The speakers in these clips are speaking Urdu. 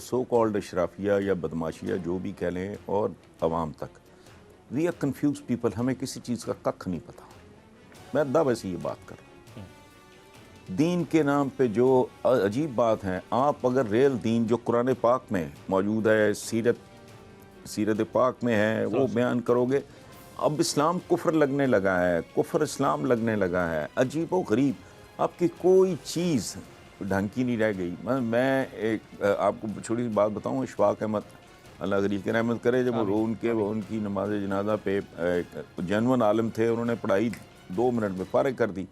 سو کالڈ اشرافیہ یا بدماشیہ جو بھی کہہ لیں اور عوام تک، وی آر کنفیوز پیپل، ہمیں کسی چیز کا ککھ نہیں پتہ. میں دعوے سے یہ بات کر رہا ہوں. دین کے نام پہ جو عجیب بات ہے، آپ اگر ریل دین جو قرآن پاک میں موجود ہے، سیرت پاک میں ہے، وہ بیان کرو گے. اب اسلام کفر لگنے لگا ہے، کفر اسلام لگنے لگا ہے. عجیب و غریب، آپ کی کوئی چیز ڈھنگ کی نہیں رہ گئی. میں ایک آپ کو چھوٹی سی بات بتاؤں. اشفاق احمد اللہ غریب کی رحمت کرے، جب وہ ان کی نماز جنازہ پہ جنون عالم تھے، انہوں نے پڑھائی 2 منٹ میں فارغ کر دی.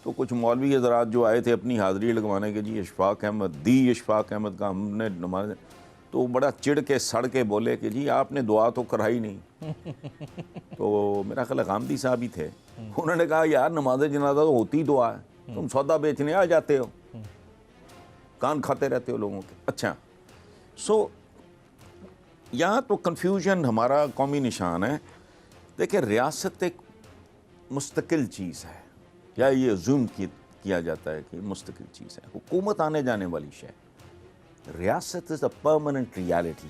تو کچھ مولوی حضرات جو آئے تھے اپنی حاضری لگوانے کے، جی اشفاق احمد کا ہم نے نماز، تو بڑا چڑ کے سڑ کے بولے کہ جی آپ نے دعا تو کرائی نہیں. تو میرا خیال غامدی صاحب ہی تھے، انہوں نے کہا یار نماز جنازہ تو ہوتی دعا ہے، تم سودا بیچنے آ جاتے ہو، کان کھاتے رہتے ہو لوگوں کے. اچھا، سو یہاں تو کنفیوژن ہمارا قومی نشان ہے. دیکھیں ریاست ایک مستقل چیز ہے، یا یہ زوم کیا جاتا ہے کہ مستقل چیز ہے. حکومت آنے جانے والی شے، ریاست از اے پرماننٹ ریالٹی.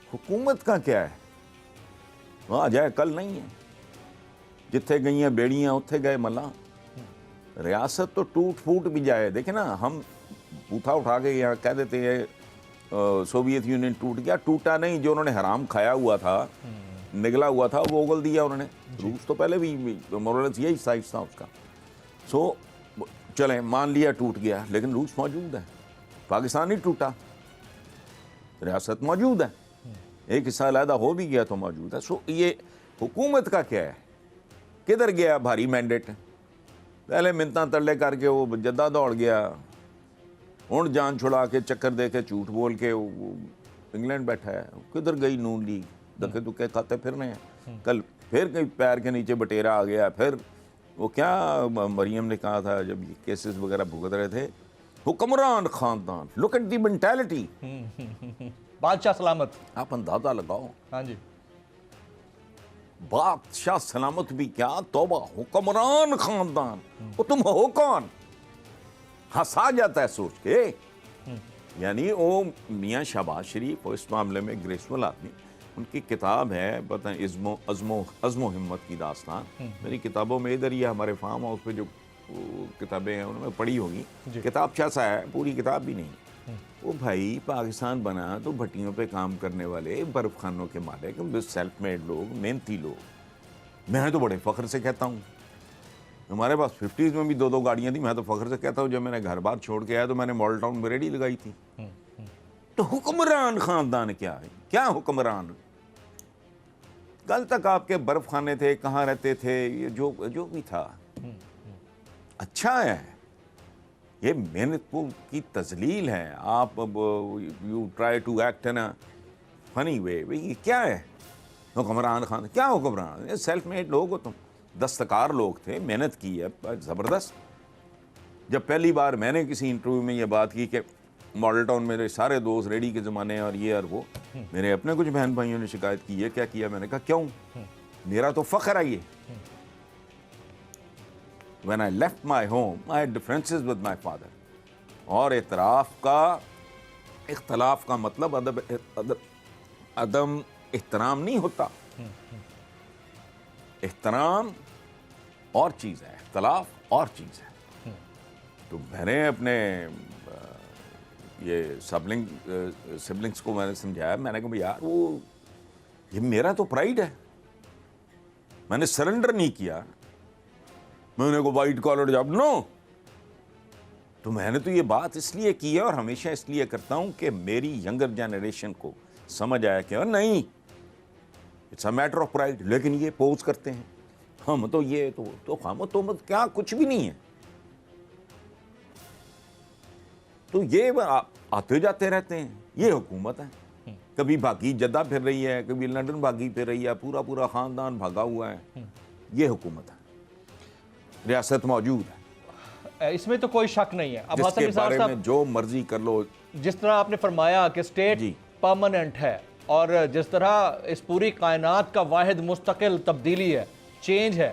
حکومت کا کیا ہے، وہ آ جائے کل نہیں ہے. جتھے گئی ہیں بیڑیاں اتھے گئے ملاں. ریاست تو ٹوٹ پھوٹ بھی جائے. دیکھیں نا، ہم بوتھا اٹھا کے یہاں کہہ دیتے ہیں سوویت یونین ٹوٹ گیا. ٹوٹا نہیں، جو انہوں نے حرام کھایا ہوا تھا، نگلا ہوا تھا، وہ اگل دیا انہوں نے. روس تو پہلے بھی مورلس یہی سائز تھا اس کا. سو چلیں مان لیا ٹوٹ گیا، لیکن روس موجود ہے. پاکستان نہیں ٹوٹا، ریاست موجود ہے. ایک حصہ علیحدہ ہو بھی گیا تو موجود ہے. سو یہ حکومت کا کیا ہے، کدھر گیا بھاری مینڈیٹ؟ پہلے منتاں ترلے کر کے وہ جدہ دوڑ گیا، ہوں جان چھڑا کے چکر دے کے جھوٹ بول کے وہ انگلینڈ بیٹھا ہے. کدھر گئی نون لیگ؟ دکے دکے کھاتے پھرنے ہیں. کل پھر کہیں پیر کے نیچے بٹیرا آ گیا. پھر وہ کیا مریم نے کہا تھا جب یہ کیسز وغیرہ بھگت رہے تھے، حکمران خاندان، لک ایٹ دی مینٹیلٹی. بادشاہ سلامت. آپ اندازہ لگاؤ. ہاں جی، بادشاہ سلامت بھی کیا، توبہ، حکمران خاندان. وہ تم ہو کون؟ ہنسا جاتا ہے سوچ کے. یعنی وہ میاں شہباز شریف، وہ اس معاملے میں گریسفل آدمی. ان کی کتاب ہے بتائیں عزم و ہمت کی داستان. میری کتابوں میں ادھر ہی ہے ہمارے فارم ہاؤس پہ جو کتابیں ہیں ان میں پڑھی ہوگی. کتاب سا ہے، پوری کتاب بھی نہیں. وہ بھائی پاکستان بنا تو بھٹیوں پہ کام کرنے والے، برف خانوں کے مالک، سیلف میڈ لوگ، محنتی لوگ. میں تو بڑے فخر سے کہتا ہوں، ہمارے پاس 50s میں بھی 2 گاڑیاں تھیں. میں تو فخر سے کہتا ہوں جب میں نے گھر بار چھوڑ کے آیا تو میں نے ماڈل ٹاؤن میں ریڈی لگائی تھی. تو حکمران خاندان کیا ہے؟ کیا حکمران؟ کل تک آپ کے برف خانے تھے، کہاں رہتے تھے، یہ جو بھی تھا اچھا ہے. یہ محنت کی تذلیل ہے. آپ you try to act in funny way. یہ کیا ہے حکمران خان؟ کیا حکمران؟ سیلف میڈ لوگ ہو تم، دستکار لوگ تھے، محنت کی ہے زبردست. جب پہلی بار میں نے کسی انٹرویو میں یہ بات کی کہ ماڈل ٹاؤن میرے سارے دوست ریڈی کے زمانے اور یہ اور وہ، میرے اپنے کچھ بہن بھائیوں نے شکایت کی ہے کیا کیا. میں نے کہا کیوں؟ میرا تو فخر ہے یہ. When I left my home, I had differences with my father. اور اختلاف کا مطلب عدم احترام نہیں ہوتا. احترام اور چیز ہے، اختلاف اور چیز ہے. تو میں نے اپنے یہ سبلنگس کو میں نے سمجھایا. میں نے کہا یار وہ یہ میرا تو پرائیڈ ہے، میں نے سرنڈر نہیں کیا. میں نے کو وائٹ کالر جاب نو. تو میں نے تو یہ بات اس لیے کی ہے اور ہمیشہ اس لیے کرتا ہوں کہ میری ینگر جنریشن کو سمجھ آیا کہ نہیں، it's a matter of pride. لیکن یہ پوز کرتے ہیں ہم تو یہ تو ہم تو کیا کچھ بھی نہیں ہے. تو یہ آتے جاتے رہتے ہیں. یہ حکومت ہے. کبھی بھاگی جدہ پھر رہی ہے، کبھی لندن بھاگی پھر رہی ہے، پورا خاندان بھاگا ہوا ہے. یہ حکومت ہے. ریاست موجود ہے، اس میں تو کوئی شک نہیں ہے. اب جس حسن کے نثار بارے صاحب، میں جو مرضی کر لو. جس طرح آپ نے فرمایا کہ اسٹیٹ پرماننٹ ہے، اور جس طرح اس پوری کائنات کا واحد مستقل تبدیلی ہے، چینج ہے،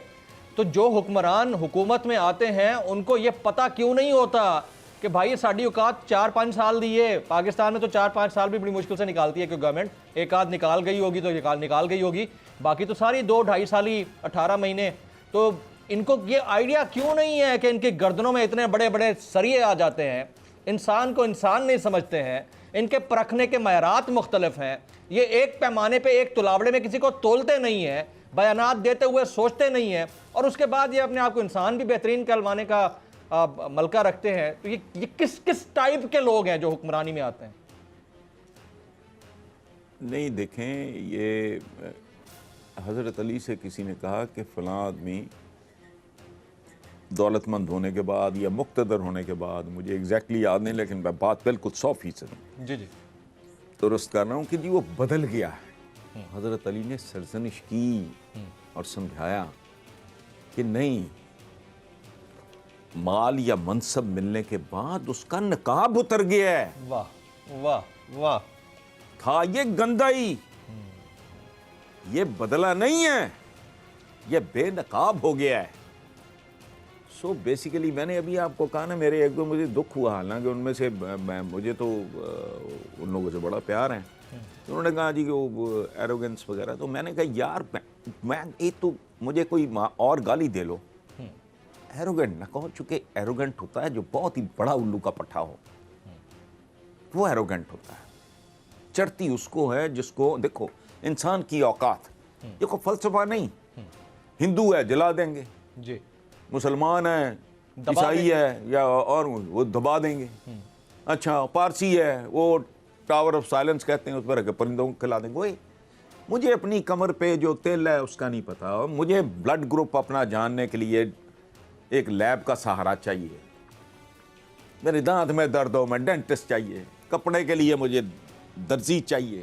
تو جو حکمران حکومت میں آتے ہیں ان کو یہ پتہ کیوں نہیں ہوتا کہ بھائی یہ ساڑھی اوقات 4-5 سال دیے. پاکستان میں تو 4-5 سال بھی بڑی مشکل سے نکالتی ہے کہ گورنمنٹ ایک آدھ نکال گئی ہوگی تو نکال گئی ہوگی, باقی تو ساری 2-2.5 سالی 18 مہینے. تو ان کو یہ آئیڈیا کیوں نہیں ہے کہ ان کی گردنوں میں اتنے بڑے بڑے سریے آ جاتے ہیں, انسان کو انسان نہیں سمجھتے ہیں, ان کے پرکھنے کے معیارات مختلف ہیں, یہ ایک پیمانے پہ ایک تلاوڑے میں کسی کو تولتے نہیں ہیں, بیانات دیتے ہوئے سوچتے نہیں ہیں, اور اس کے بعد یہ اپنے آپ کو انسان بھی بہترین کہلوانے کا ملکہ رکھتے ہیں. تو یہ کس ٹائپ کے لوگ ہیں جو حکمرانی میں آتے ہیں؟ نہیں دیکھیں, یہ حضرت علی سے کسی نے کہا کہ فلاں آدمی دولت مند ہونے کے بعد یا مقتدر ہونے کے بعد, مجھے ایگزیکٹلی یاد نہیں لیکن میں بات بالکل 100% جی درست کر رہا ہوں کہ جی وہ بدل گیا ہے. حضرت علی نے سرزنش کی اور سمجھایا کہ نہیں, مال یا منصب ملنے کے بعد اس کا نقاب اتر گیا ہے. واہ واہ واہ. تھا یہ گندائی, یہ بدلا نہیں ہے, یہ بے نقاب ہو گیا ہے. سو بیسیکلی میں نے ابھی آپ کو کہا نا, میرے ایک دو مجھے دکھ ہوا, حالانکہ ان میں سے مجھے تو ان لوگوں سے بڑا پیار ہے. انہوں نے کہا جی کہ وہ ایروگنس وغیرہ, تو میں نے کہا یار میں ایک تو مجھے کوئی اور گالی دے لو, ایروگنٹ نہ کہو, چونکہ ایروگنٹ ہوتا ہے جو بہت ہی بڑا الو کا پٹھا ہو, وہ ایروگنٹ ہوتا ہے. چڑھتی اس کو ہے جس کو, دیکھو انسان کی اوقات, دیکھو فلسفہ نہیں, ہندو ہے جلا دیں گے, جی مسلمان ہے, عیسائی ہے یا اور وہ دبا دیں گے, اچھا پارسی ہے وہ ٹاور آف سائلنس کہتے ہیں, اس پر رکھ پرندوں کو کھلا دیں گے. وہی مجھے اپنی کمر پہ جو تل ہے اس کا نہیں پتا, مجھے بلڈ گروپ اپنا جاننے کے لیے ایک لیب کا سہارا چاہیے, میرے دانت میں درد ہو میں ڈینٹسٹ چاہیے, کپڑے کے لیے مجھے درزی چاہیے,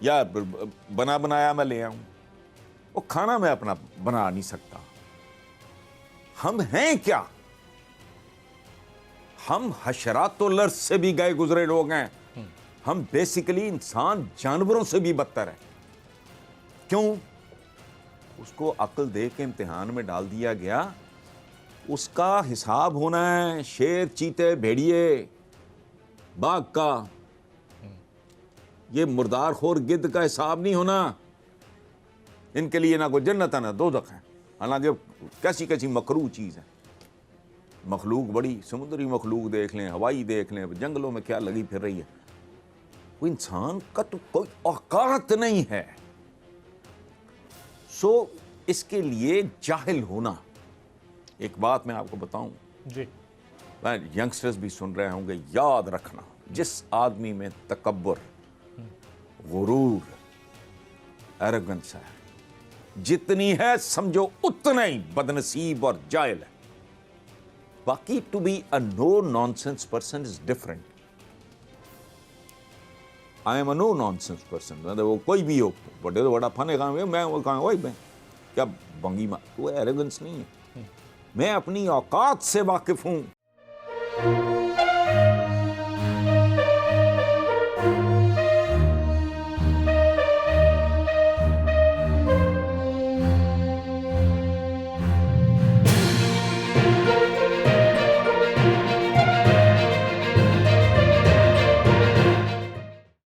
یا بنا بنایا میں لے آؤں, وہ کھانا میں اپنا بنا نہیں سکتا. ہم ہیں کیا؟ ہم حشرات الارض سے بھی گئے گزرے لوگ ہیں. ہم بیسیکلی انسان جانوروں سے بھی بدتر ہے. کیوں؟ اس کو عقل دے کے امتحان میں ڈال دیا گیا, اس کا حساب ہونا ہے شیر, چیتے, بھیڑیے, باغ کا, یہ مردار خور گدھ کا حساب نہیں ہونا. ان کے لیے نہ کوئی جنت ہے نہ دوزخ ہے, حالانکہ کیسی کیسی مکروہ چیز ہے. مخلوق بڑی, سمندری مخلوق دیکھ لیں, ہوائی دیکھ لیں, جنگلوں میں کیا لگی پھر رہی ہے. کوئی انسان کا تو کوئی اوقات نہیں ہے. سو اس کے لیے جاہل ہونا. ایک بات میں آپ کو بتاؤں, جی ینگسٹرز بھی سن رہے ہوں گے, یاد رکھنا جس آدمی میں تکبر, غرور, ایروگنس ہے, جتنی ہے سمجھو اتنا ہی بدنصیب اور جاہل ہے. باقی to be a no nonsense person is different. I am a no nonsense person, وہ کوئی بھی ہو, بڑے تو بڑا فن ہے, میں وہ کہاں وہی میں کیا بنگی ماں, وہ ایروگنس نہیں ہے. میں اپنی اوقات سے واقف ہوں,